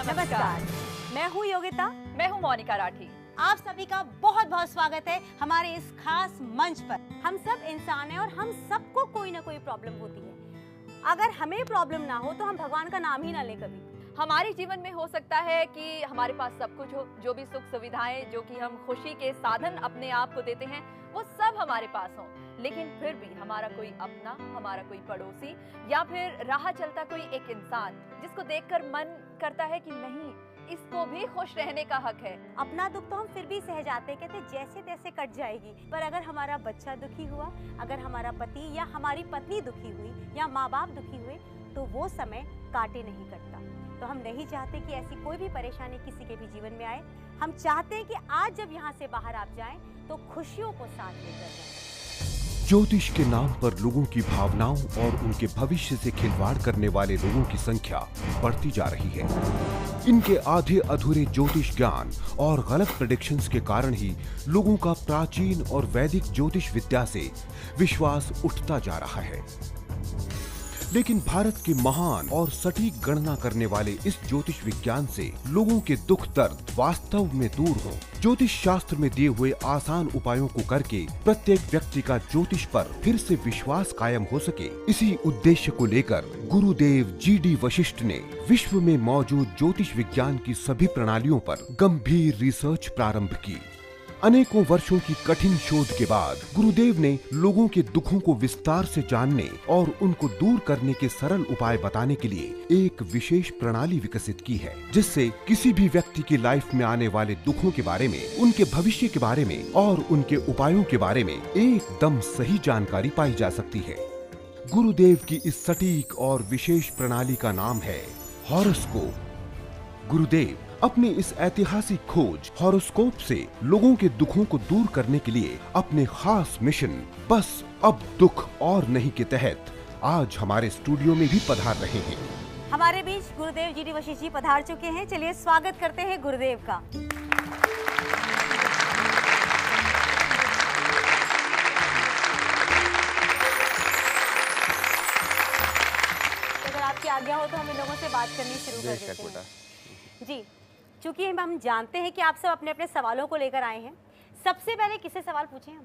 नमस्कार, मैं हूँ योगिता। मैं हूँ मोनिका राठी। आप सभी का बहुत बहुत स्वागत है हमारे इस खास मंच पर। हम सब इंसान हैं और हम सबको कोई ना कोई प्रॉब्लम होती है। अगर हमें प्रॉब्लम ना हो तो हम भगवान का नाम ही ना लें कभी। हमारे जीवन में हो सकता है कि हमारे पास सब कुछ हो, जो भी सुख सुविधाएं, जो कि हम खुशी के साधन अपने आप को देते हैं, वो सब हमारे पास हो, लेकिन फिर भी हमारा कोई अपना, हमारा कोई पड़ोसी या फिर राह चलता कोई एक इंसान जिसको देखकर मन करता है कि नहीं, इसको भी खुश रहने का हक है। अपना दुख तो हम फिर भी सह जाते, कहते जैसे तैसे कट जाएगी, पर अगर हमारा बच्चा दुखी हुआ, अगर हमारा पति या हमारी पत्नी दुखी हुई या माँ बाप दुखी हुए, तो वो समय काटे नहीं कटता। तो हम नहीं चाहते कि ऐसी कोई भी परेशानी किसी के भी जीवन में आए। हम चाहते हैं कि आज जब यहाँ से बाहर आप जाएं तो खुशियों को साथ लेकर जाएं। ज्योतिष के नाम पर लोगों की भावनाओं और उनके भविष्य से खिलवाड़ करने वाले लोगों की संख्या बढ़ती जा रही है। इनके आधे अधूरे ज्योतिष ज्ञान और गलत प्रेडिक्शंस के कारण ही लोगों का प्राचीन और वैदिक ज्योतिष विद्या से विश्वास उठता जा रहा है। लेकिन भारत के महान और सटीक गणना करने वाले इस ज्योतिष विज्ञान से लोगों के दुख दर्द वास्तव में दूर हो, ज्योतिष शास्त्र में दिए हुए आसान उपायों को करके प्रत्येक व्यक्ति का ज्योतिष पर फिर से विश्वास कायम हो सके, इसी उद्देश्य को लेकर गुरुदेव GD वशिष्ठ ने विश्व में मौजूद ज्योतिष विज्ञान की सभी प्रणालियों पर गंभीर रिसर्च प्रारंभ की। अनेकों वर्षों की कठिन शोध के बाद गुरुदेव ने लोगों के दुखों को विस्तार से जानने और उनको दूर करने के सरल उपाय बताने के लिए एक विशेष प्रणाली विकसित की है, जिससे किसी भी व्यक्ति की लाइफ में आने वाले दुखों के बारे में, उनके भविष्य के बारे में और उनके उपायों के बारे में एकदम सही जानकारी पाई जा सकती है। गुरुदेव की इस सटीक और विशेष प्रणाली का नाम है हॉरोस्कोप। गुरुदेव अपनी इस ऐतिहासिक खोज हॉरोस्कोप से लोगों के दुखों को दूर करने के लिए अपने खास मिशन बस अब दुख और नहीं के तहत आज हमारे स्टूडियो में भी पधार रहे हैं। हमारे बीच गुरुदेव GD वशिष्ठ जी पधार चुके हैं। चलिए स्वागत करते हैं गुरुदेव का। अगर आपकी आज्ञा हो तो हम इन लोगों से बात करनी शुरू कर देते हैं। जी, चूंकि हम जानते हैं कि आप सब अपने अपने सवालों को लेकर आए हैं, सबसे पहले किससे सवाल पूछें हम?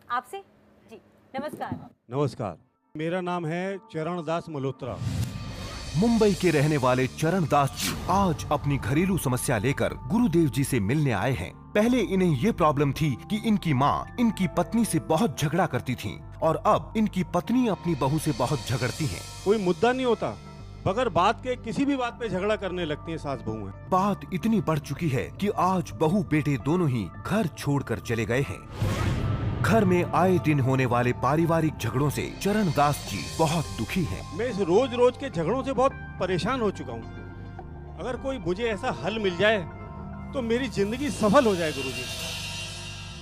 आपसे। जी नमस्कार। नमस्कार, मेरा नाम है चरण दास मल्होत्रा। मुंबई के रहने वाले चरण दास जी आज अपनी घरेलू समस्या लेकर गुरुदेव जी से मिलने आए हैं। पहले इन्हें ये प्रॉब्लम थी कि इनकी माँ इनकी पत्नी से बहुत झगड़ा करती थी और अब इनकी पत्नी अपनी बहू से बहुत झगड़ती हैं। कोई मुद्दा नहीं होता, बगैर बात के किसी भी बात पे झगड़ा करने लगती हैं सास बहू हैं। बात इतनी बढ़ चुकी है कि आज बहू बेटे दोनों ही घर छोड़कर चले गए हैं। घर में आए दिन होने वाले पारिवारिक झगड़ों से चरण दास जी बहुत दुखी हैं। मैं इस रोज रोज के झगड़ों से बहुत परेशान हो चुका हूँ। अगर कोई मुझे ऐसा हल मिल जाए तो मेरी जिंदगी सफल हो जाए गुरुजी।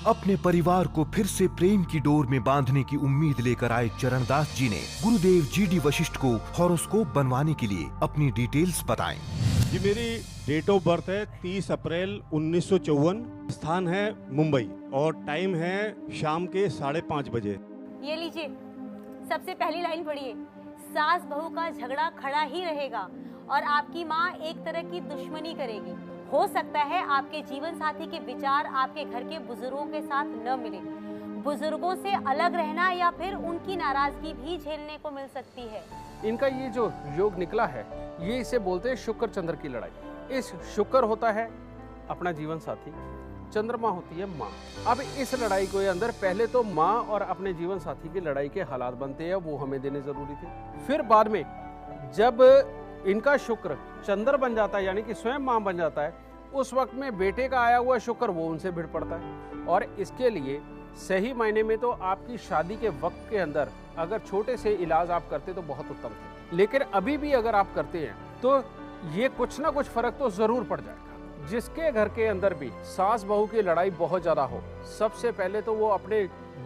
अपने परिवार को फिर से प्रेम की डोर में बांधने की उम्मीद लेकर आए चरणदास जी ने गुरुदेव GD वशिष्ठ को हॉरोस्कोप बनवाने के लिए अपनी डिटेल्स बताएं। जी, मेरी डेट ऑफ बर्थ है 30 अप्रैल 1954, स्थान है मुंबई और टाइम है शाम के 5:30 बजे। ये लीजिए, सबसे पहली लाइन पढ़िए। सास बहू का झगड़ा खड़ा ही रहेगा और आपकी माँ एक तरह की दुश्मनी करेगी। हो सकता है आपके जीवन साथी के विचार आपके घर के बुजुर्गों के साथ न मिले, बुजुर्गों से अलग रहना या फिर उनकी नाराजगी भी झेलने को मिल सकती है। इनका ये जो योग निकला है, ये इसे बोलते हैं शुक्र चंद्र की लड़ाई। इस शुक्र होता है अपना जीवन साथी, चंद्रमा होती है माँ। अब इस लड़ाई के अंदर पहले तो माँ और अपने जीवन साथी की लड़ाई के हालात बनते हैं, वो हमें देने जरूरी थे। फिर बाद में जब इनका शुक्र चंद्र बन जाता है, यानी कि स्वयं माँ बन जाता है, उस वक्त में बेटे का आया हुआ शुक्र वो उनसे भिड़ पड़ता है। और इसके लिए सही मायने में तो आपकी शादी के वक्त के अंदर अगर छोटे से इलाज आप करते तो बहुत उत्तम थे, लेकिन अभी भी अगर आप करते हैं तो ये कुछ ना कुछ फर्क तो जरूर पड़ जाएगा। जिसके घर के अंदर भी सास बहू की लड़ाई बहुत ज्यादा हो, सबसे पहले तो वो अपने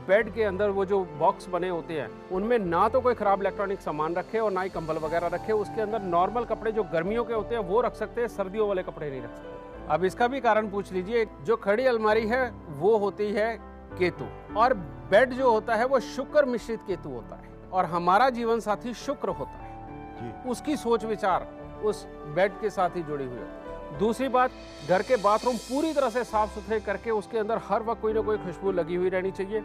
बेड के अंदर वो जो बॉक्स बने होते हैं उनमें ना तो कोई खराब इलेक्ट्रॉनिक सामान रखे और ना ही कंबल वगैरह रखे। उसके अंदर नॉर्मल कपड़े जो गर्मियों के होते हैं वो रख सकते हैं, सर्दियों वाले कपड़े नहीं रख सकते। अब इसका भी कारण पूछ लीजिए। जो खड़ी अलमारी है वो होती है केतु, और बेड जो होता है वो शुक्र मिश्रित केतु होता है, और हमारा जीवन साथी शुक्र होता है जी। उसकी सोच विचार उस बेड के साथ ही जुड़ी हुई होती है। दूसरी बात, घर के बाथरूम पूरी तरह से साफ सुथरे करके उसके अंदर हर वक्त कोई ना कोई खुशबू लगी हुई रहनी चाहिए।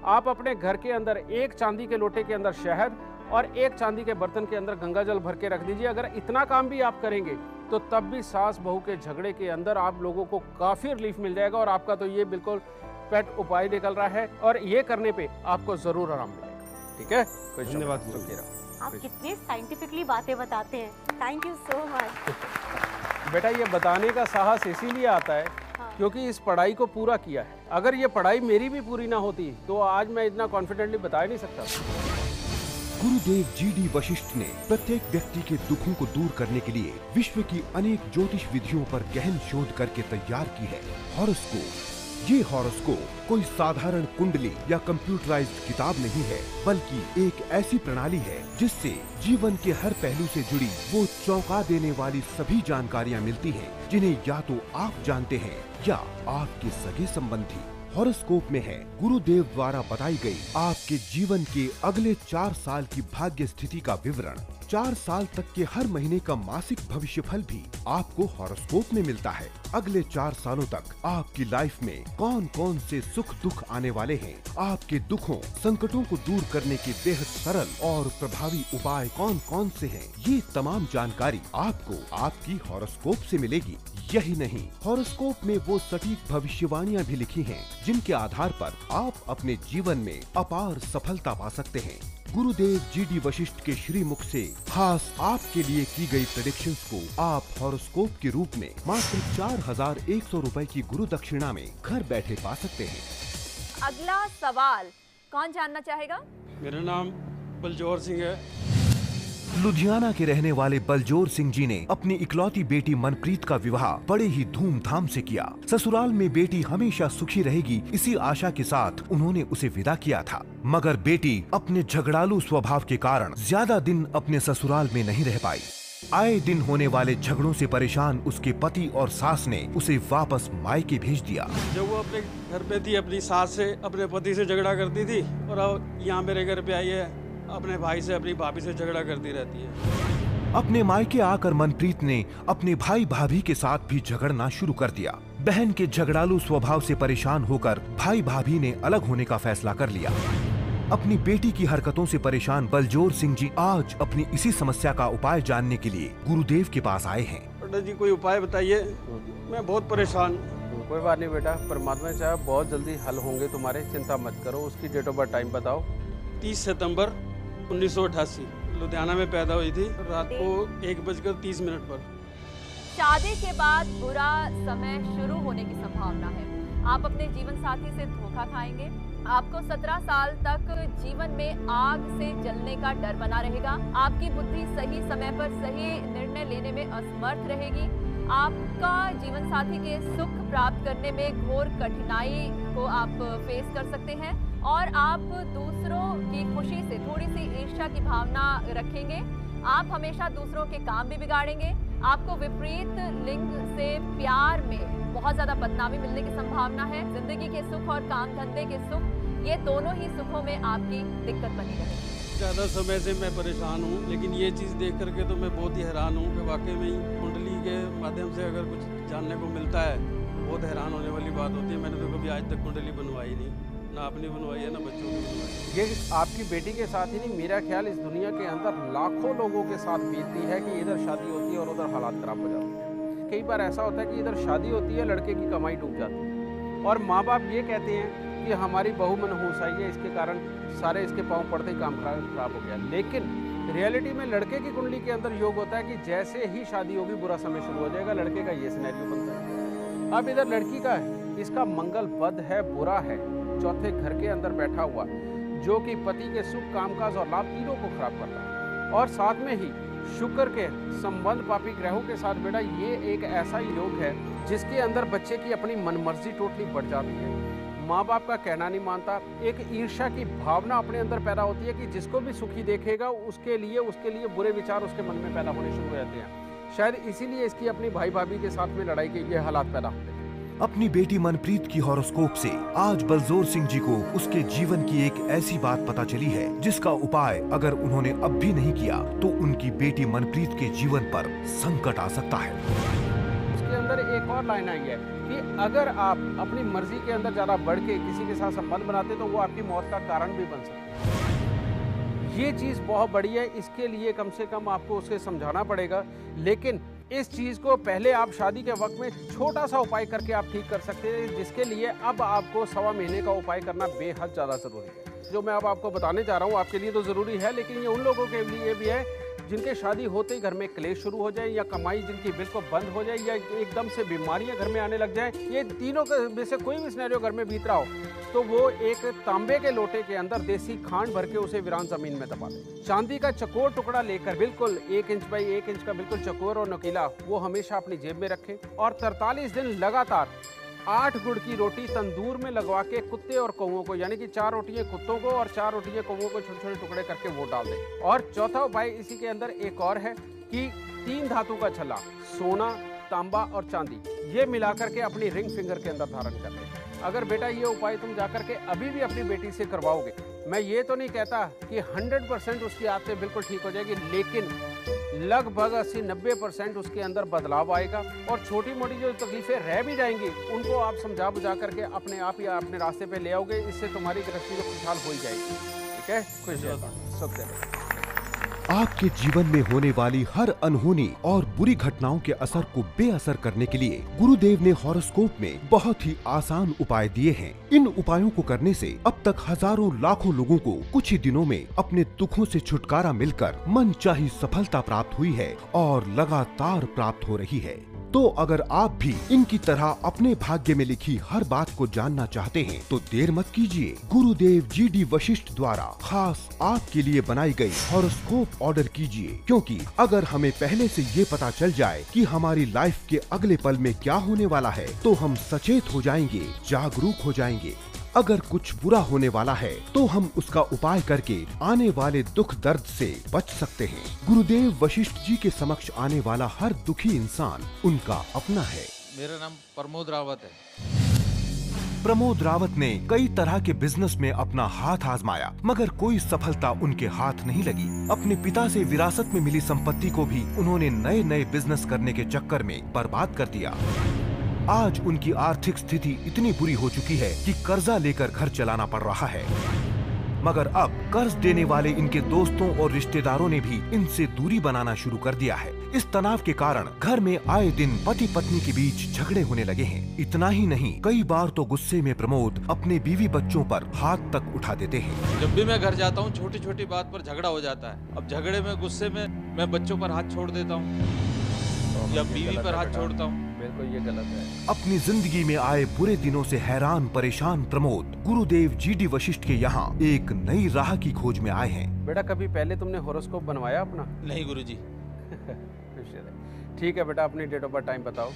आप अपने घर के अंदर एक चांदी के लोटे के अंदर शहद और एक चांदी के बर्तन के अंदर गंगा जल भर के रख दीजिए। अगर इतना काम भी आप करेंगे तो तब भी सास बहू के झगड़े के अंदर आप लोगों को काफ़ी रिलीफ मिल जाएगा और आपका तो ये बिल्कुल पेट उपाय निकल रहा है और ये करने पे आपको ज़रूर आराम मिलेगा। ठीक है, धन्यवाद। आप कितने साइंटिफिकली बातें बताते हैं, थैंक यू सो मच। बेटा ये बताने का साहस इसीलिए आता है क्योंकि इस पढ़ाई को पूरा किया है। अगर ये पढ़ाई मेरी भी पूरी ना होती तो आज मैं इतना कॉन्फिडेंटली बता ही नहीं सकता। गुरुदेव जी.डी. वशिष्ठ ने प्रत्येक व्यक्ति के दुखों को दूर करने के लिए विश्व की अनेक ज्योतिष विधियों पर गहन शोध करके तैयार की है हॉरोस्कोप। ये हॉरोस्कोप कोई साधारण कुंडली या कंप्यूटराइज्ड किताब नहीं है, बल्कि एक ऐसी प्रणाली है जिससे जीवन के हर पहलू से जुड़ी वो चौंका देने वाली सभी जानकारियाँ मिलती हैं, जिन्हें या तो आप जानते हैं या आपके सगे संबंधी। हॉरोस्कोप में है गुरुदेव द्वारा बताई गई आपके जीवन के अगले 4 साल की भाग्य स्थिति का विवरण। 4 साल तक के हर महीने का मासिक भविष्यफल भी आपको हॉरोस्कोप में मिलता है। अगले 4 सालों तक आपकी लाइफ में कौन कौन से सुख दुख आने वाले हैं, आपके दुखों संकटों को दूर करने के बेहद सरल और प्रभावी उपाय कौन कौन से हैं, ये तमाम जानकारी आपको आपकी हॉरोस्कोप से मिलेगी। यही नहीं, हॉरोस्कोप में वो सटीक भविष्यवाणियाँ भी लिखी हैं जिनके आधार पर आप अपने जीवन में अपार सफलता पा सकते हैं। गुरुदेव जी.डी. वशिष्ठ के श्रीमुख से खास आपके लिए की गई प्रेडिक्शंस को आप हॉरोस्कोप के रूप में मात्र 4100 रुपए की गुरु दक्षिणा में घर बैठे पा सकते हैं। अगला सवाल कौन जानना चाहेगा? मेरा नाम बलजोर सिंह है। लुधियाना के रहने वाले बलजोर सिंह जी ने अपनी इकलौती बेटी मनप्रीत का विवाह बड़े ही धूमधाम से किया। ससुराल में बेटी हमेशा सुखी रहेगी, इसी आशा के साथ उन्होंने उसे विदा किया था। मगर बेटी अपने झगड़ालू स्वभाव के कारण ज्यादा दिन अपने ससुराल में नहीं रह पाई। आए दिन होने वाले झगड़ों से परेशान उसके पति और सास ने उसे वापस मायके भेज दिया। जब वो अपने घर पे थी, अपनी सास से, अपने पति से झगड़ा करती थी और अब यहाँ मेरे घर पे आई है, अपने भाई से, अपनी भाभी से झगड़ा करती रहती है। अपने मायके आकर मनप्रीत ने अपने भाई भाभी के साथ भी झगड़ना शुरू कर दिया। बहन के झगड़ालू स्वभाव से परेशान होकर भाई भाभी ने अलग होने का फैसला कर लिया। अपनी बेटी की हरकतों से परेशान बलजोर सिंह जी आज अपनी इसी समस्या का उपाय जानने के लिए गुरुदेव के पास आए हैं। पंडित जी कोई उपाय बताइए, मैं बहुत परेशान। कोई बात नहीं बेटा, परमात्मा चाहे बहुत जल्दी हल होंगे तुम्हारे, चिंता मत करो। उसकी डेट ऑफ बर्थ टाइम बताओ। 30 सितंबर 1988 लुधियाना में पैदा हुई थी, रात को 1:30 पर। शादी के बाद बुरा समय शुरू होने की संभावना है। आप अपने जीवन साथी से धोखा खाएंगे। आपको 17 साल तक जीवन में आग से जलने का डर बना रहेगा। आपकी बुद्धि सही समय पर सही निर्णय लेने में असमर्थ रहेगी। आपका जीवन साथी के सुख प्राप्त करने में घोर कठिनाई को आप फेस कर सकते हैं और आप दूसरों की खुशी से थोड़ी सी ईर्ष्या की भावना रखेंगे। आप हमेशा दूसरों के काम भी बिगाड़ेंगे। आपको विपरीत लिंग से प्यार में बहुत ज्यादा बदनामी मिलने की संभावना है। जिंदगी के सुख और काम धंधे के सुख, ये दोनों ही सुखों में आपकी दिक्कत बनी रहेगी। ज़्यादा समय से मैं परेशान हूँ, लेकिन ये चीज़ देख करके तो मैं बहुत ही हैरान हूँ कि वाकई में ही कुंडली के माध्यम से अगर कुछ जानने को मिलता है बहुत हैरान होने वाली बात होती है। मैंने तो कभी आज तक कुंडली बनवाई नहीं, ना अपनी बनवाई है ना बच्चों की बनवाई। ये आपकी बेटी के साथ ही नहीं, मेरा ख्याल इस दुनिया के अंदर लाखों लोगों के साथ बीतती है कि इधर शादी होती है और उधर हालात खराब हो जाते हैं। कई बार ऐसा होता है कि इधर शादी होती है, लड़के की कमाई डूब जाती है और माँ बाप ये कहते हैं कि हमारी बहू मनहूस आई है, इसके कारण सारे इसके पाँव पड़ते ही काम खराब हो गया। लेकिन रियलिटी में लड़के की कुंडली के अंदर योग होता है कि जैसे ही शादी होगी बुरा समय शुरू हो जाएगा। लड़के का ये सिनेरियो बनता है। अब इधर लड़की का है, इसका मंगल बद है, बुरा है, चौथे घर के अंदर बैठा हुआ, जो कि पति के सुख, कामकाज और लाभ तीनों को खराब करता है। और साथ में ही शुक्र के संबंध पापी ग्रहों के साथ बेटा ये एक ऐसा योग है जिसके अंदर बच्चे की अपनी मनमर्जी टोटली बढ़ जाती है। माँ बाप का कहना नहीं मानता। एक ईर्ष्या की भावना अपने अंदर पैदा होती है कि जिसको भी सुखी देखेगा उसके लिए बुरे विचार उसके मन में पैदा होने शुरू हो जाते हैं। शायद इसीलिए इसकी अपनी भाई भाभी के साथ में लड़ाई के ये हालात पैदा होते हैं। अपनी बेटी मनप्रीत की हॉरोस्कोप से आज बलजोर सिंह जी को उसके जीवन की एक ऐसी बात पता चली है जिसका उपाय अगर उन्होंने अब भी नहीं किया तो उनकी बेटी मनप्रीत के जीवन पर संकट आ सकता है। उसके अंदर एक और लाइन आई है कि अगर आप अपनी मर्जी के अंदर ज़्यादा बढ़ के किसी के साथ संबंध बनाते तो वो आपकी मौत का कारण भी बन सकता है। ये चीज़ बहुत बड़ी है, इसके लिए कम से कम आपको उसे समझाना पड़ेगा। लेकिन इस चीज़ को पहले आप शादी के वक्त में छोटा सा उपाय करके आप ठीक कर सकते हैं, जिसके लिए अब आपको 1.25 महीने का उपाय करना बेहद ज़्यादा ज़रूरी है। जो मैं अब आपको बताने जा रहा हूँ आपके लिए तो ज़रूरी है, लेकिन ये उन लोगों के लिए भी है जिनके शादी होते ही घर में क्लेश शुरू हो जाए, या कमाई जिनकी बिल्कुल बंद हो जाए, या एकदम से बीमारियां घर में आने लग जाए। ये तीनों में से कोई भी सिनेरियो घर में बीत रहा हो तो वो एक तांबे के लोटे के अंदर देसी खांड भर के उसे वीरान जमीन में दबा दे। चांदी का चकोर टुकड़ा लेकर बिल्कुल 1 इंच बाई 1 इंच का बिल्कुल चकोर और नुकीला वो हमेशा अपनी जेब में रखें, और 43 दिन लगातार 8 गुड़ की रोटी तंदूर में लगवा के कुत्ते और कौवों को, यानी कि 4 रोटियां कुत्तों को और 4 रोटियां कौवों को छोटे छोटे टुकड़े करके वो डाल दें। और चौथा उपाय इसी के अंदर एक और है कि 3 धातु का छल्ला, सोना, तांबा और चांदी, ये मिलाकर के अपनी रिंग फिंगर के अंदर धारण कर लें। अगर बेटा ये उपाय तुम जाकर के अभी भी अपनी बेटी से करवाओगे, मैं ये तो नहीं कहता कि 100% उसकी आदतें बिल्कुल ठीक हो जाएगी, लेकिन लगभग 80-90% उसके अंदर बदलाव आएगा। और छोटी मोटी जो तकलीफें रह भी जाएंगी उनको आप समझा बुझा करके अपने आप या अपने रास्ते पे ले आओगे, इससे तुम्हारी गृहस्थी तो खुशहाल हो ही जाएगी। ठीक है, खुश रहो। आपके जीवन में होने वाली हर अनहोनी और बुरी घटनाओं के असर को बेअसर करने के लिए गुरुदेव ने हॉरोस्कोप में बहुत ही आसान उपाय दिए हैं। इन उपायों को करने से अब तक हजारों लाखों लोगों को कुछ ही दिनों में अपने दुखों से छुटकारा मिलकर मनचाही सफलता प्राप्त हुई है और लगातार प्राप्त हो रही है। तो अगर आप भी इनकी तरह अपने भाग्य में लिखी हर बात को जानना चाहते हैं तो देर मत कीजिए। गुरुदेव GD वशिष्ठ द्वारा खास आपके लिए बनाई गई हॉरोस्कोप ऑर्डर कीजिए, क्योंकि अगर हमें पहले से ये पता चल जाए कि हमारी लाइफ के अगले पल में क्या होने वाला है तो हम सचेत हो जाएंगे, जागरूक हो जाएंगे। अगर कुछ बुरा होने वाला है तो हम उसका उपाय करके आने वाले दुख दर्द से बच सकते हैं। गुरुदेव वशिष्ठ जी के समक्ष आने वाला हर दुखी इंसान उनका अपना है। मेरा नाम प्रमोद रावत है। प्रमोद रावत ने कई तरह के बिजनेस में अपना हाथ आजमाया, मगर कोई सफलता उनके हाथ नहीं लगी। अपने पिता से विरासत में मिली संपत्ति को भी उन्होंने नए नए बिजनेस करने के चक्कर में बर्बाद कर दिया। आज उनकी आर्थिक स्थिति इतनी बुरी हो चुकी है कि कर्जा लेकर घर चलाना पड़ रहा है। मगर अब कर्ज देने वाले इनके दोस्तों और रिश्तेदारों ने भी इनसे दूरी बनाना शुरू कर दिया है। इस तनाव के कारण घर में आए दिन पति पत्नी के बीच झगड़े होने लगे हैं। इतना ही नहीं, कई बार तो गुस्से में प्रमोद अपने बीवी बच्चों पर हाथ तक उठा देते हैं। जब भी मैं घर जाता हूँ छोटी छोटी बात पर झगड़ा हो जाता है। अब झगड़े में गुस्से में मैं बच्चों पर हाथ छोड़ देता हूँ या बीवी पर हाथ छोड़ता हूँ। बिल्कुल ये गलत है। अपनी जिंदगी में आए बुरे दिनों से हैरान परेशान प्रमोद गुरुदेव GD वशिष्ठ के यहाँ एक नई राह की खोज में आए हैं। बेटा कभी पहले तुमने हॉरोस्कोप बनवाया अपना? नहीं गुरुजी। ठीक है बेटा, अपनी डेट ऑफ बर्थ टाइम बताओ।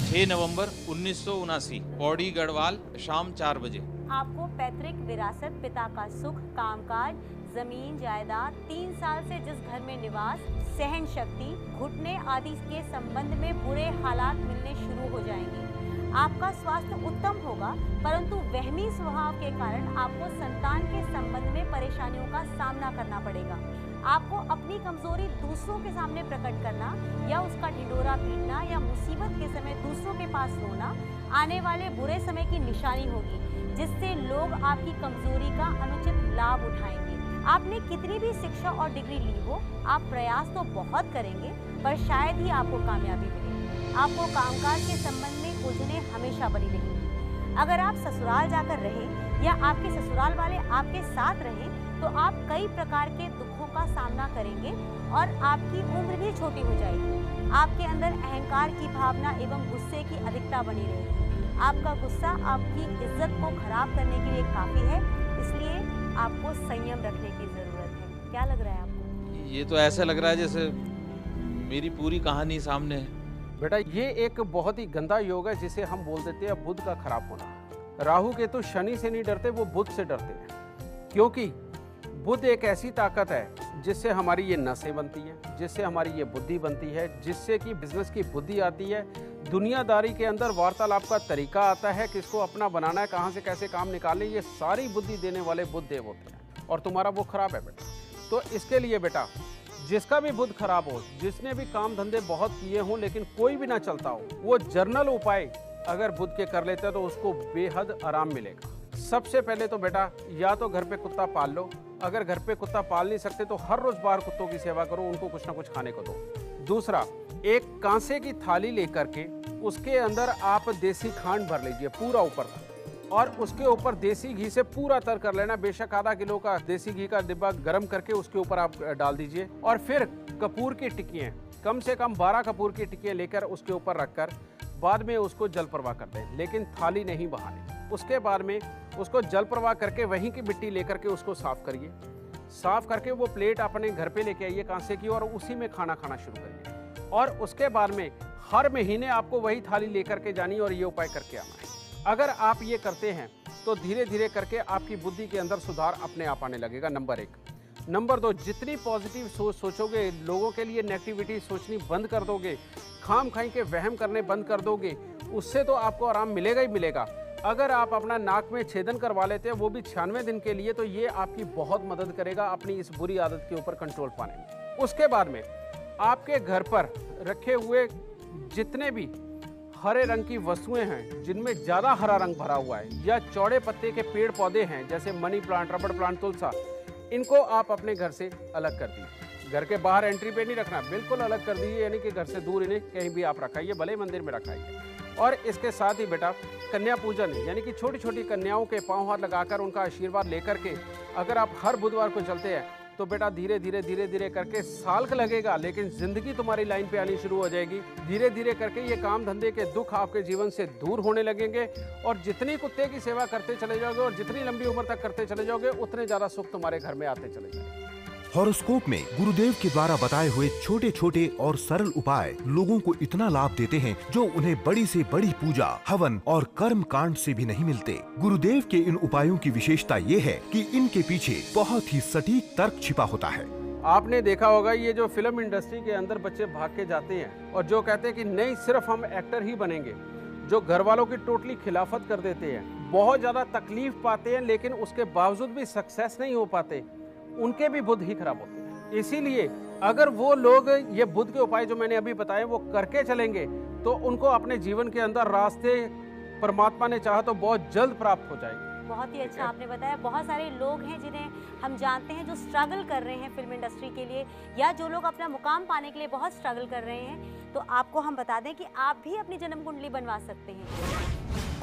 6 नवंबर 1979, पौड़ी गढ़वाल, शाम 4 बजे। आपको पैतृक विरासत, पिता का सुख, कामकाज, जमीन जायदाद, 3 साल से जिस घर में निवास, सहन शक्ति, घुटने आदि के संबंध में बुरे हालात मिलने शुरू हो जाएंगे। आपका स्वास्थ्य उत्तम होगा, परंतु वहमी स्वभाव के कारण आपको संतान के संबंध में परेशानियों का सामना करना पड़ेगा। आपको अपनी कमजोरी दूसरों के सामने प्रकट करना या उसका ढिंढोरा पीटना या मुसीबत के समय दूसरों के पास रोना आने वाले बुरे समय की निशानी होगी, जिससे लोग आपकी कमजोरी का अनुचित लाभ उठाएंगे। आपने कितनी भी शिक्षा और डिग्री ली हो, आप प्रयास तो बहुत करेंगे पर शायद ही आपको कामयाबी मिले। आपको कामकाज के संबंध में उलझने हमेशा बनी रहेंगी। अगर आप ससुराल जाकर रहे या आपके ससुराल वाले आपके साथ रहे तो आप कई प्रकार के दुखों का सामना करेंगे और आपकी उम्र भी छोटी हो जाएगी। आपके अंदर अहंकार की भावना एवं गुस्से की अधिकता बनी रहेगी। आपका गुस्सा आपकी इज्जत को खराब करने के लिए काफी है, इसलिए आपको संयम रखने की जरूरत है। क्या लग रहा है आपको? ये तो ऐसा लग रहा है जैसे मेरी पूरी कहानी सामने है। बेटा ये एक बहुत ही गंदा योग है जिसे हम बोल देते हैं बुध का खराब होना। राहु केतु शनि से नहीं डरते, वो बुध से डरते हैं, क्योंकि बुध एक ऐसी ताकत है जिससे हमारी ये नसें बनती हैं, जिससे हमारी ये बुद्धि बनती है, जिससे कि बिजनेस की बुद्धि आती है, दुनियादारी के अंदर वार्तालाप का तरीका आता है, किसको अपना बनाना है, कहाँ से कैसे काम निकालने, ये सारी बुद्धि देने वाले बुध देव होते हैं और तुम्हारा वो खराब है बेटा। तो इसके लिए बेटा जिसका भी बुध खराब हो, जिसने भी काम धंधे बहुत किए हों लेकिन कोई भी ना चलता हो, वो जर्नल उपाय अगर बुध के कर लेते हैं तो उसको बेहद आराम मिलेगा। सबसे पहले तो बेटा या तो घर पे कुत्ता पाल लो, अगर घर पे कुत्ता पाल नहीं सकते तो हर रोज बाहर कुत्तों की सेवा करो, उनको कुछ ना कुछ खाने को दो। दूसरा, एक कांसे की थाली लेकर के उसके अंदर आप देसी खांड भर लीजिए पूरा ऊपर तक, और उसके ऊपर देसी घी से पूरा तर कर लेना। बेशक आधा किलो का देसी घी का डिब्बा गर्म करके उसके ऊपर आप डाल दीजिए, और फिर कपूर की टिक्कियाँ, कम से कम 12 कपूर की टिक्कियाँ लेकर उसके ऊपर रखकर बाद में उसको जल प्रवाह कर दें, लेकिन थाली नहीं बहानी। उसके बाद में उसको जल प्रवाह करके वहीं की मिट्टी लेकर के उसको साफ करिए। साफ करके वो प्लेट अपने घर पे लेके आइए कांसे की, और उसी में खाना खाना शुरू करिए। और उसके बाद में हर महीने आपको वही थाली लेकर के जानी और ये उपाय करके आना है। अगर आप ये करते हैं तो धीरे धीरे करके आपकी बुद्धि के अंदर सुधार अपने आप आने लगेगा, नंबर 1। नंबर 2, जितनी पॉजिटिव सोचोगे, लोगों के लिए नेगेटिविटी सोचनी बंद कर दोगे, खाम खाई के वहम करने बंद कर दोगे, उससे तो आपको आराम मिलेगा ही मिलेगा। अगर आप अपना नाक में छेदन करवा लेते हैं वो भी 96 दिन के लिए, तो ये आपकी बहुत मदद करेगा अपनी इस बुरी आदत के ऊपर कंट्रोल पाने में। उसके बाद में आपके घर पर रखे हुए जितने भी हरे रंग की वस्तुएं हैं, जिनमें ज़्यादा हरा रंग भरा हुआ है, या चौड़े पत्ते के पेड़ पौधे हैं जैसे मनी प्लांट, रबड़ प्लांट, तुलसा, इनको आप अपने घर से अलग कर दीजिए। घर के बाहर एंट्री पे नहीं रखना, बिल्कुल अलग कर दीजिए, यानी कि घर से दूर इन्हें कहीं भी आप रखाइए, भले मंदिर में रखाइए। और इसके साथ ही बेटा कन्या पूजन, यानी कि छोटी छोटी कन्याओं के पांव हाथ लगाकर उनका आशीर्वाद लेकर के अगर आप हर बुधवार को चलते हैं तो बेटा धीरे धीरे करके साल का लगेगा, लेकिन जिंदगी तुम्हारी लाइन पे आनी शुरू हो जाएगी। धीरे धीरे करके ये काम धंधे के दुख आपके जीवन से दूर होने लगेंगे, और जितनी कुत्ते की सेवा करते चले जाओगे और जितनी लंबी उम्र तक करते चले जाओगे, उतने ज्यादा सुख तुम्हारे घर में आते चले जाएंगे। हॉरोस्कोप में गुरुदेव के द्वारा बताए हुए छोटे छोटे और सरल उपाय लोगों को इतना लाभ देते हैं जो उन्हें बड़ी से बड़ी पूजा, हवन और कर्म कांड से भी नहीं मिलते। गुरुदेव के इन उपायों की विशेषता ये है कि इनके पीछे बहुत ही सटीक तर्क छिपा होता है। आपने देखा होगा ये जो फिल्म इंडस्ट्री के अंदर बच्चे भाग के जाते हैं और जो कहते हैं कि नहीं सिर्फ हम एक्टर ही बनेंगे, जो घर वालों की टोटली खिलाफत कर देते हैं, बहुत ज्यादा तकलीफ पाते हैं लेकिन उसके बावजूद भी सक्सेस नहीं हो पाते, उनके भी बुध ही खराब होते हैं। इसीलिए अगर वो लोग ये बुध के उपाय जो मैंने अभी बताए वो करके चलेंगे तो उनको अपने जीवन के अंदर रास्ते परमात्मा ने चाहा तो बहुत जल्द प्राप्त हो जाएंगे। बहुत ही अच्छा आपने बताया। बहुत सारे लोग हैं जिन्हें हम जानते हैं जो स्ट्रगल कर रहे हैं फिल्म इंडस्ट्री के लिए, या जो लोग अपना मुकाम पाने के लिए बहुत स्ट्रगल कर रहे हैं। तो आपको हम बता दें कि आप भी अपनी जन्म कुंडली बनवा सकते हैं।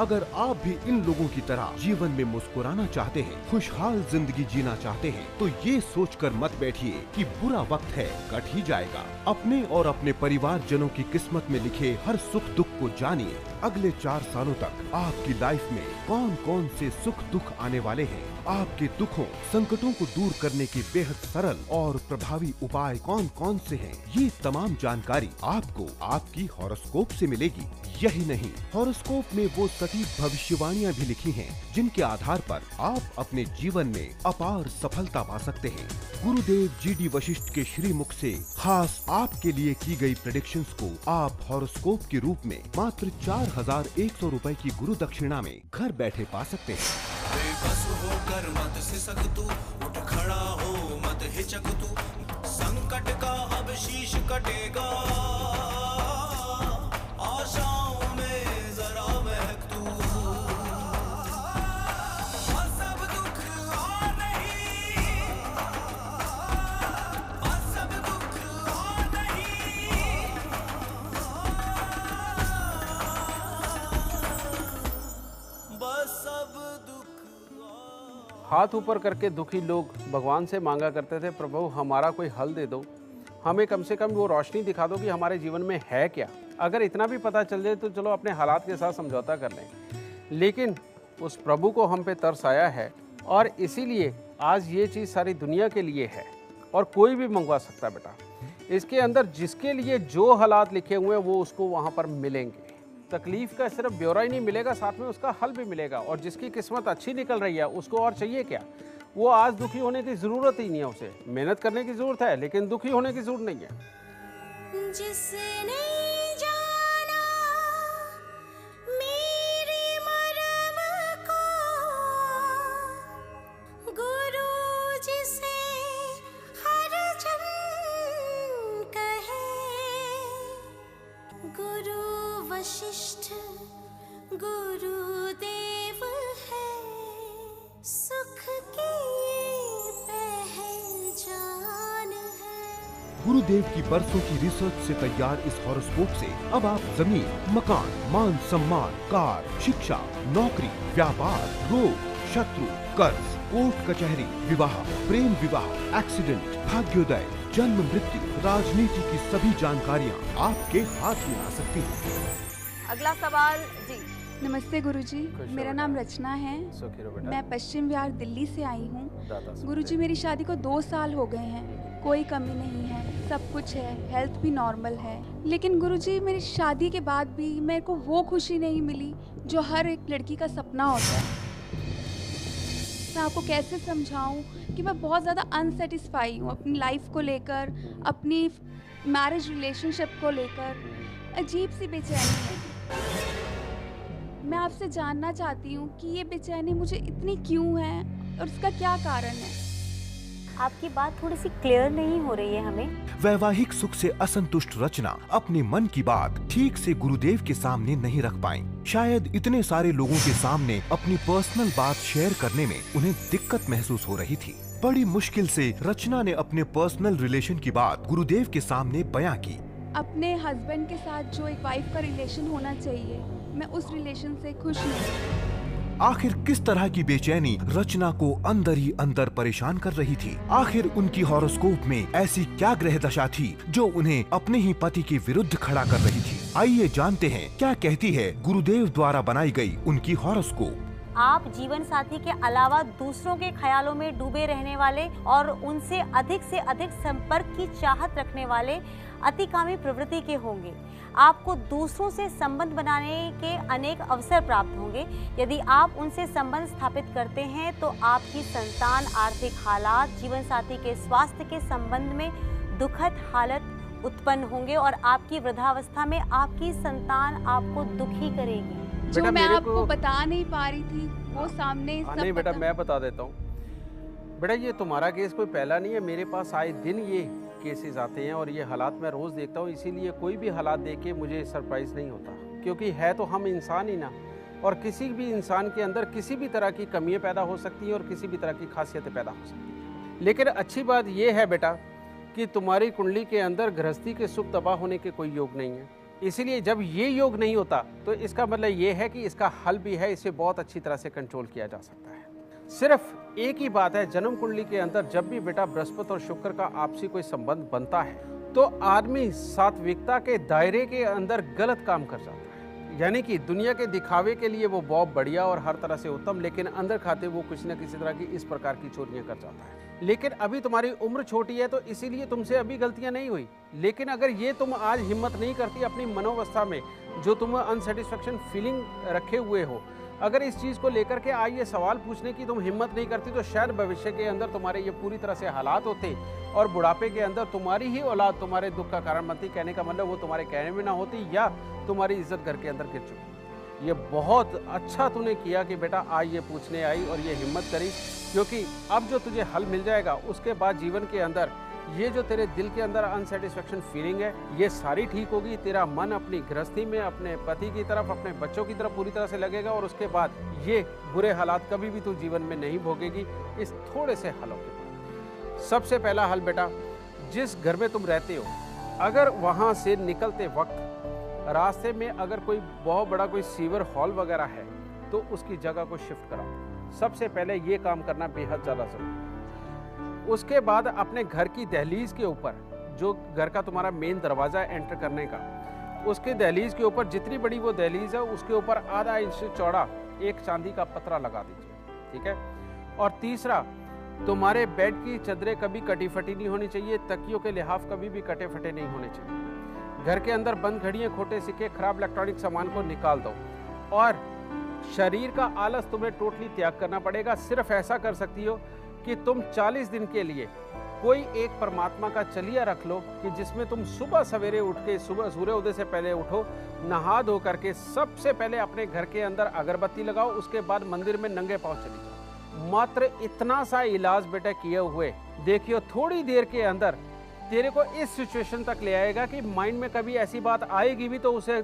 अगर आप भी इन लोगों की तरह जीवन में मुस्कुराना चाहते हैं, खुशहाल जिंदगी जीना चाहते हैं, तो ये सोचकर मत बैठिए कि बुरा वक्त है, कट ही जाएगा। अपने और अपने परिवार जनों की किस्मत में लिखे हर सुख दुख को जानिए। अगले 4 सालों तक आपकी लाइफ में कौन कौन से सुख दुख आने वाले हैं, आपके दुखों संकटों को दूर करने के बेहद सरल और प्रभावी उपाय कौन कौन से हैं, ये तमाम जानकारी आपको आपकी हॉरोस्कोप से मिलेगी। यही नहीं, हॉरोस्कोप में वो सटीक भविष्यवाणियां भी लिखी हैं जिनके आधार पर आप अपने जीवन में अपार सफलता पा सकते हैं। गुरुदेव GD वशिष्ठ के श्रीमुख से खास आपके लिए की गई प्रेडिक्शंस को आप हॉरोस्कोप के रूप में मात्र 4100 रुपए की गुरु दक्षिणा में घर बैठे पा सकते हैं। बेबस होकर मत सिसक तू, उठ खड़ा हो मत हिचक तू, संकट का अब शीश कटेगा, आशाओं में जरा महक तू, सब दुख और नहीं, सब दुख और नहीं, बस सब दुख। हाथ ऊपर करके दुखी लोग भगवान से मांगा करते थे, प्रभु हमारा कोई हल दे दो, हमें कम से कम वो रोशनी दिखा दो कि हमारे जीवन में है क्या। अगर इतना भी पता चल जाए तो चलो अपने हालात के साथ समझौता कर लें, लेकिन उस प्रभु को हम पे तरस आया है और इसीलिए आज ये चीज़ सारी दुनिया के लिए है और कोई भी मंगवा सकता है बेटा। इसके अंदर जिसके लिए जो हालात लिखे हुए हैं वो उसको वहाँ पर मिलेंगे। तकलीफ का सिर्फ ब्यौरा ही नहीं मिलेगा, साथ में उसका हल भी मिलेगा। और जिसकी किस्मत अच्छी निकल रही है उसको और चाहिए क्या, वो आज दुखी होने की ज़रूरत ही नहीं है। उसे मेहनत करने की ज़रूरत है लेकिन दुखी होने की ज़रूरत नहीं है। जिसने जाना मेरी मरम को, गुरु जिसे हर जन्म गुरु वशिष्ठ गुरुदेव है, सुख की पहचान है। गुरुदेव की बरसों की रिसर्च से तैयार इस हॉरोस्कोप से अब आप जमीन, मकान, मान सम्मान, कार, शिक्षा, नौकरी, व्यापार, रोग, शत्रु, कर्ज, कोर्ट कचहरी, विवाह, प्रेम विवाह, एक्सीडेंट, भाग्योदय, जन्म मृत्यु, राजनीति की सभी जानकारियाँ आपके हाथ में आ सकती हैं। अगला सवाल जी। नमस्ते गुरुजी, मेरा नाम रचना है। मैं पश्चिम बिहार दिल्ली से आई हूँ। गुरुजी, मेरी शादी को 2 साल हो गए हैं, कोई कमी नहीं है, सब कुछ है, हेल्थ भी नॉर्मल है। लेकिन गुरुजी, मेरी शादी के बाद भी मेरे को वो खुशी नहीं मिली जो हर एक लड़की का सपना होता है। मैं आपको कैसे समझाऊं कि मैं बहुत ज़्यादा अनसेटिस्फाई हूँ अपनी लाइफ को लेकर, अपनी मैरिज रिलेशनशिप को लेकर। अजीब सी बेचैनी है। मैं आपसे जानना चाहती हूँ कि ये बेचैनी मुझे इतनी क्यों है और इसका क्या कारण है। आपकी बात थोड़ी सी क्लियर नहीं हो रही है हमें। वैवाहिक सुख से असंतुष्ट रचना अपने मन की बात ठीक से गुरुदेव के सामने नहीं रख पाई। शायद इतने सारे लोगों के सामने अपनी पर्सनल बात शेयर करने में उन्हें दिक्कत महसूस हो रही थी। बड़ी मुश्किल से रचना ने अपने पर्सनल रिलेशन की बात गुरुदेव के सामने बयां की। अपने हस्बैंड के साथ जो एक वाइफ का रिलेशन होना चाहिए, मैं उस रिलेशन से खुश नहीं। आखिर किस तरह की बेचैनी रचना को अंदर ही अंदर परेशान कर रही थी? आखिर उनकी हॉरोस्कोप में ऐसी क्या ग्रह दशा थी जो उन्हें अपने ही पति के विरुद्ध खड़ा कर रही थी? आइए जानते हैं क्या कहती है गुरुदेव द्वारा बनाई गई उनकी हॉरोस्कोप। आप जीवन साथी के अलावा दूसरों के ख्यालों में डूबे रहने वाले और उनसे अधिक संपर्क की चाहत रखने वाले अतिकामी प्रवृत्ति के होंगे। आपको दूसरों से संबंध बनाने के अनेक अवसर प्राप्त होंगे। यदि आप उनसे संबंध स्थापित करते हैं तो आपकी संतान, आर्थिक हालात, जीवन साथी के स्वास्थ्य के संबंध में दुखद हालत उत्पन्न होंगे और आपकी वृद्धावस्था में आपकी संतान आपको दुखी करेगी। जो मैं आपको बता नहीं पा रही थी वो सामने सब नहीं बेटा, मैं बता देता हूँ। बेटा, ये तुम्हारा केस कोई पहला नहीं है। मेरे पास आए दिन ये केसेस आते हैं और ये हालात मैं रोज़ देखता हूँ। इसीलिए कोई भी हालात देख के मुझे सरप्राइज़ नहीं होता, क्योंकि है तो हम इंसान ही ना। और किसी भी इंसान के अंदर किसी भी तरह की कमियाँ पैदा हो सकती हैं और किसी भी तरह की खासियतें पैदा हो सकती हैं। लेकिन अच्छी बात ये है बेटा कि तुम्हारी कुंडली के अंदर गृहस्थी के सुख तबाह होने के कोई योग नहीं है। इसीलिए जब ये योग नहीं होता तो इसका मतलब ये है कि इसका हल भी है, इसे बहुत अच्छी तरह से कंट्रोल किया जा सकता है। सिर्फ एक ही बात है, जन्म कुंडली के अंदर जब भी बेटा बृहस्पति और शुक्र का आपसी कोई संबंध बनता है तो आदमी सात्विकता के दायरे के अंदर गलत काम कर जाता है। यानी कि दुनिया के दिखावे के लिए वो बहुत बढ़िया और हर तरह से उत्तम, लेकिन अंदर खाते वो कुछ न किसी तरह की इस प्रकार की चोरियां कर जाता है। लेकिन अभी तुम्हारी उम्र छोटी है तो इसीलिए तुमसे अभी गलतियां नहीं हुई। लेकिन अगर ये तुम आज हिम्मत नहीं करती अपनी मनोवस्था में जो तुम अनसेटिस्फैक्शन फीलिंग रखे हुए हो, अगर इस चीज़ को लेकर के आज ये सवाल पूछने की तुम हिम्मत नहीं करती तो शायद भविष्य के अंदर तुम्हारे ये पूरी तरह से हालात होते और बुढ़ापे के अंदर तुम्हारी ही औलाद तुम्हारे दुख का कारण बनती। कहने का मतलब वो तुम्हारे कहने में ना होती या तुम्हारी इज्जत घर के अंदर गिर चुकी। ये बहुत अच्छा तूने किया कि बेटा आज ये पूछने आई और ये हिम्मत करी, क्योंकि अब जो तुझे हल मिल जाएगा उसके बाद जीवन के अंदर ये जो तेरे दिल के अंदर अनसेटिस्फैक्शन फीलिंग है ये सारी ठीक होगी। तेरा मन अपनी गृहस्थी में, अपने पति की तरफ, अपने बच्चों की तरफ पूरी तरह से लगेगा और उसके बाद ये बुरे हालात कभी भी तू जीवन में नहीं भोगेगी इस थोड़े से हलों के बाद। सबसे पहला हल बेटा, जिस घर में तुम रहते हो अगर वहाँ से निकलते वक्त रास्ते में अगर कोई बहुत बड़ा कोई सीवर हॉल वगैरह है तो उसकी जगह को शिफ्ट कराओ। सबसे पहले ये काम करना बेहद ज़्यादा ज़रूरी। उसके बाद अपने घर की दहलीज के ऊपर, जो घर का तुम्हारा मेन दरवाज़ा है एंटर करने का, उसके दहलीज के ऊपर जितनी बड़ी वो दहलीज है उसके ऊपर आधा इंच से चौड़ा एक चांदी का पतरा लगा दीजिए, ठीक है। और तीसरा, तुम्हारे बेड की चादरें कभी कटी फटी नहीं होनी चाहिए, तकियों के लिहाफ कभी भी कटे फटे नहीं होने चाहिए। घर के अंदर बंद घड़ियाँ, खोटे सिक्के, खराब इलेक्ट्रॉनिक सामान को निकाल दो और शरीर का आलस तुम्हें टोटली त्याग करना पड़ेगा। सिर्फ ऐसा कर सकती हो कि तुम 40 दिन के लिए कोई एक परमात्मा का चलिया रख लो कि जिसमें तुम सुबह सवेरे उठ के, सुबह सूर्योदय से पहले उठो, नहा धो करके सबसे पहले अपने घर के अंदर अगरबत्ती लगाओ, उसके बाद मंदिर में नंगे पांव चली जाओ। मात्र इतना सा इलाज बेटा किए हुए देखियो थोड़ी देर के अंदर तेरे को इस सिचुएशन तक ले आएगा कि माइंड में कभी ऐसी बात आएगी भी तो उसे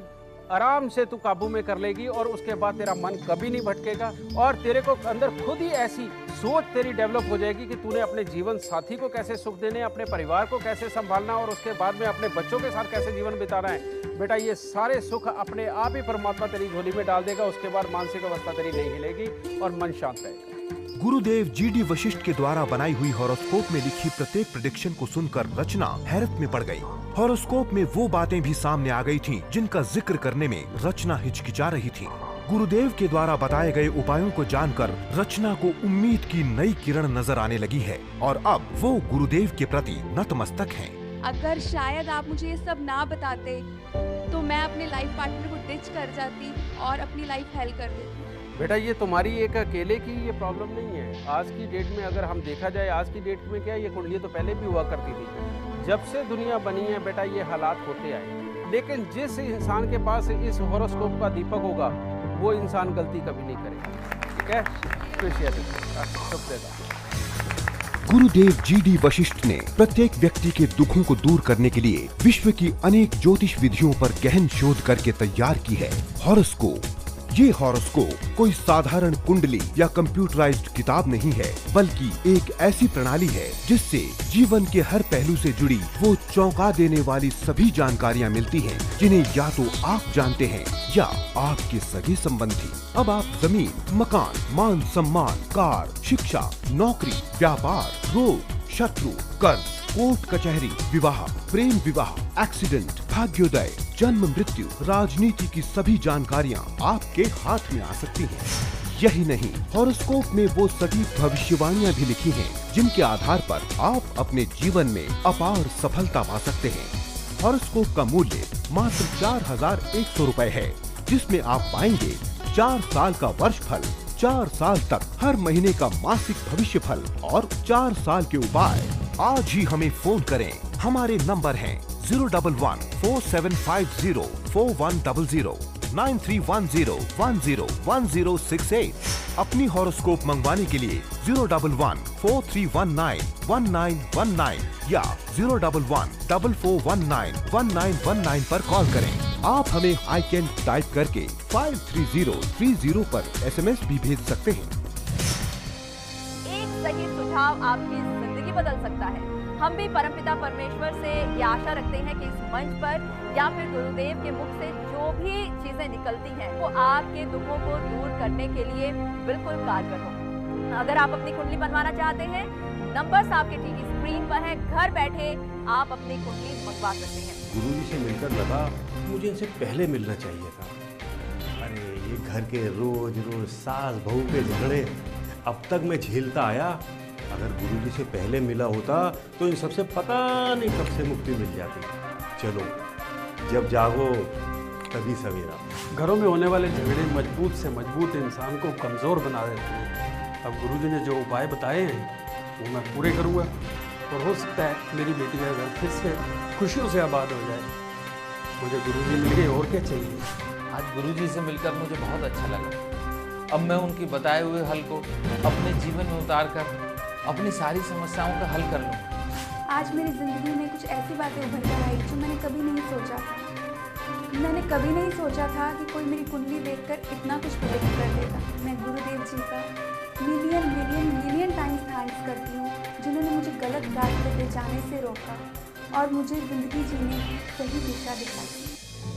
आराम से तू काबू में कर लेगी, और उसके बाद तेरा मन कभी नहीं भटकेगा, और तेरे को अंदर खुद ही ऐसी सोच तेरी डेवलप हो जाएगी कि तूने अपने जीवन साथी को कैसे सुख देने, अपने परिवार को कैसे संभालना, और उसके बाद में अपने बच्चों के साथ कैसे जीवन बिताना है। बेटा ये सारे सुख अपने आप ही परमात्मा तेरी झोली में डाल देगा। उसके बाद मानसिक अवस्था तेरी नहीं हिलेगी और मन शांत रहेगा। गुरुदेव जीडी वशिष्ठ के द्वारा बनाई हुई हॉरोस्कोप में लिखी प्रत्येक प्रेडिक्शन को सुनकर रचना हैरत में पड़ गई। हॉरोस्कोप में वो बातें भी सामने आ गई थीं, जिनका जिक्र करने में रचना हिचकिचा रही थी। गुरुदेव के द्वारा बताए गए उपायों को जानकर रचना को उम्मीद की नई किरण नजर आने लगी है, और अब वो गुरुदेव के प्रति नतमस्तक हैं। अगर शायद आप मुझे ये सब ना बताते तो मैं अपने लाइफ पार्टनर को डिच कर जाती और अपनी लाइफ हेल कर देती। बेटा ये तुम्हारी एक अकेले की ये प्रॉब्लम नहीं है। आज की डेट में अगर हम देखा जाए, आज की डेट में क्या, ये कुंडली तो पहले भी हुआ करती थी। जब से दुनिया बनी है बेटा ये हालात होते आए, लेकिन जिस इंसान के पास इस हॉरोस्कोप का दीपक होगा वो इंसान गलती कभी नहीं करेगा। ठीक है, गुरुदेव जीडी वशिष्ठ ने प्रत्येक व्यक्ति के दुखों को दूर करने के लिए विश्व की अनेक ज्योतिष विधियों पर गहन शोध करके तैयार की है हॉरोस्कोप। ये हॉरोस्कोप कोई साधारण कुंडली या कंप्यूटराइज्ड किताब नहीं है, बल्कि एक ऐसी प्रणाली है जिससे जीवन के हर पहलू से जुड़ी वो चौंका देने वाली सभी जानकारियाँ मिलती हैं, जिन्हें या तो आप जानते हैं या आपके सगे संबंधी। अब आप जमीन, मकान, मान सम्मान, कार, शिक्षा, नौकरी, व्यापार, रोग, शत्रु, कर्ज, कोर्ट कचहरी, विवाह, प्रेम विवाह, एक्सीडेंट, भाग्योदय, जन्म मृत्यु, राजनीति की सभी जानकारियाँ आपके हाथ में आ सकती हैं। यही नहीं, हॉरोस्कोप में वो सटीक भविष्यवाणियाँ भी लिखी हैं, जिनके आधार पर आप अपने जीवन में अपार सफलता पा सकते हैं। हॉरोस्कोप का मूल्य मात्र 4100 रुपए है, जिसमें आप पाएंगे 4 साल का वर्ष फल, 4 साल तक हर महीने का मासिक भविष्य फल और 4 साल के उपाय। आज ही हमें फोन करें। हमारे नंबर हैं 011-4750-4100, 9310101068। अपनी हॉरोस्कोप मंगवाने के लिए 011-4319-1919 या 011-4419-1919 पर कॉल करें। आप हमें आई कैन टाइप करके 53030 पर SMS भी भेज सकते हैं। एक सही सुझाव आपकी जिंदगी बदल सकता है। हम भी परमपिता परमेश्वर से ये आशा रखते हैं कि इस मंच पर या फिर गुरुदेव के मुख से जो भी चीजें निकलती हैं वो आपके दुखों को दूर करने के लिए बिल्कुल कारगर हो। अगर आप अपनी कुंडली बनवाना चाहते हैं, नंबर्स आपके टीवी स्क्रीन पर हैं, घर बैठे आप अपनी कुंडली मंगवा सकते हैं। गुरुजी से मिलकर लगा मुझे इनसे पहले मिलना चाहिए था। अरे ये घर के रोज रोज सास बहू के झगड़े अब तक मैं झेलता आया। अगर गुरुजी से पहले मिला होता तो इन सबसे पता नहीं कब से मुक्ति मिल जाती। चलो जब जागो तभी सवेरा। घरों में होने वाले झगड़े मजबूत से मजबूत इंसान को कमज़ोर बना देते हैं। अब गुरुजी ने जो उपाय बताए हैं वो मैं पूरे करूँगा, और हो सकता है मेरी बेटी का घर फिर से खुशियों से आबाद हो जाए। मुझे गुरुजी मिल गए, और क्या चाहिए। आज गुरुजी से मिलकर मुझे बहुत अच्छा लगा। अब मैं उनके बताए हुए हल को अपने जीवन में उतार कर अपनी सारी समस्याओं का हल कर लूँ। आज मेरी ज़िंदगी में कुछ ऐसी बातें उभर कर आई जो मैंने कभी नहीं सोचा था। मैंने कभी नहीं सोचा था कि कोई मेरी कुंडली देखकर इतना कुछ प्रेडिक्ट कर देगा। मैं गुरुदेव जी का मिलियन टाइम्स थैंक्स करती हूँ, जिन्होंने मुझे गलत रास्ते पे जाने से रोका और मुझे ज़िंदगी जीने की सही दिशा दिखाई।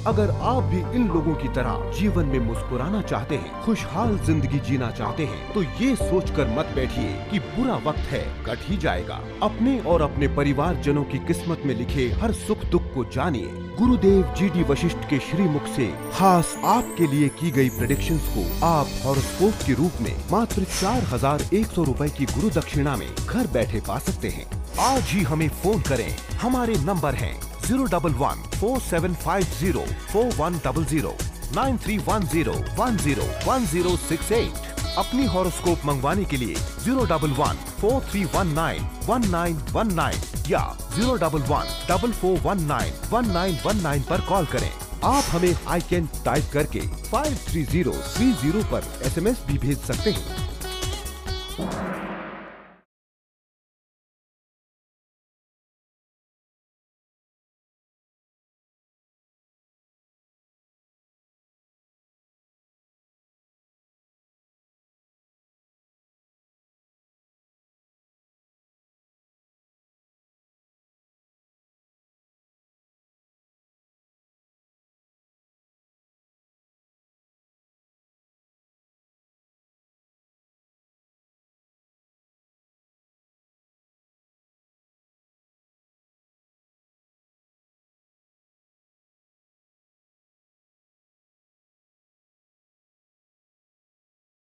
अगर आप भी इन लोगों की तरह जीवन में मुस्कुराना चाहते हैं, खुशहाल जिंदगी जीना चाहते हैं, तो ये सोचकर मत बैठिए कि बुरा वक्त है, कट ही जाएगा। अपने और अपने परिवार जनों की किस्मत में लिखे हर सुख दुख को जानिए। गुरुदेव जीडी वशिष्ठ के श्रीमुख से खास आपके लिए की गई प्रेडिक्शंस को आप हॉरोस्कोप के रूप में मात्र 4100 रुपए की गुरु दक्षिणा में घर बैठे पा सकते हैं। आज ही हमें फोन करें। हमारे नंबर हैं 011-4750-4100, 9310101068। अपनी हॉरोस्कोप मंगवाने के लिए 011-4319-1919 या 011-4419-1919 पर कॉल करें। आप हमें आई कैन टाइप करके 53030 पर SMS भी भेज सकते हैं।